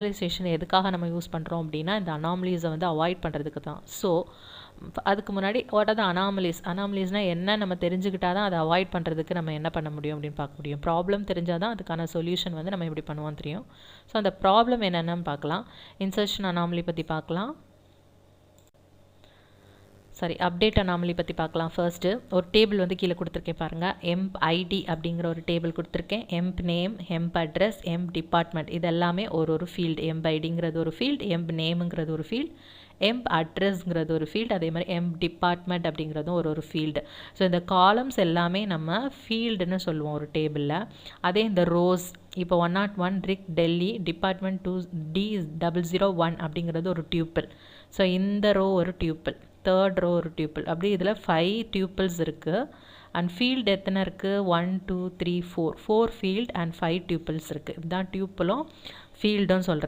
Generalisation எதுக்காக நம்ம use பண்ணுறோம் அப்படின்னா இந்த அனாமலிஸை வந்து அவாய்ட் பண்ணுறதுக்கு தான். ஸோ அதுக்கு முன்னாடி வாட் ஆர் த அனாமலிஸ்னால் என்ன நம்ம தெரிஞ்சுக்கிட்டா தான் அதை அவாய்ட் பண்ணுறதுக்கு நம்ம என்ன பண்ண முடியும் அப்படின்னு பார்க்க முடியும். ப்ராப்ளம் தெரிஞ்சால் தான் அதுக்கான சொல்யூஷன் வந்து நம்ம எப்படி பண்ணுவோம் தெரியும். ஸோ அந்த ப்ராப்ளம் என்னென்னு பார்க்கலாம். இன்சர்ஷன் அனாமலி பற்றி பார்க்கலாம். அப்டேட் அனாமலி பற்றி பார்க்கலாம். ஃபர்ஸ்ட்டு ஒரு டேபிள் வந்து கீழே கொடுத்துருக்கேன் பாருங்கள். எம்ப் ஐடி அப்படிங்கிற ஒரு டேபிள் கொடுத்துருக்கேன். எம்ப் நேம், எம்ப் அட்ரஸ், எம்ப் டிபார்ட்மெண்ட் இது எல்லாமே ஒரு ஃபீல்டு. எம்ப் ஐடிங்கிறது ஒரு ஃபீல்டு, எம்ப் நேமுங்கிறது ஒரு ஃபீல்டு, எம்ப் அட்ரஸ்ங்கிறது ஒரு ஃபீல்டு, அதே மாதிரி எம்ப் டிபார்ட்மெண்ட் அப்படிங்கிறதும் ஒரு ஃபீல்டு. ஸோ இந்த காலம்ஸ் எல்லாமே நம்ம ஃபீல்டுன்னு சொல்லுவோம் ஒரு டேபிளில். அதே இந்த ரோஸ் இப்போ 101 ரிக் டெல்லி டிபார்ட்மெண்ட் 2D001 அப்படிங்கிறது ஒரு டியூப்பிள். ஸோ இந்த ரோ ஒரு டியூப்பிள், தேர்ட் ரோ ஒரு டியூப்பிள். அப்படி இதில் 5 டியூப்பிள்ஸ் இருக்குது. அண்ட் ஃபீல்டு எத்தனை இருக்குது? 1 2 3 4 ஃபீல்டு அண்ட் 5 டியூப்பிள்ஸ் இருக்குது. இதுதான் டியூப்பிளும் ஃபீல்டும் சொல்கிறது.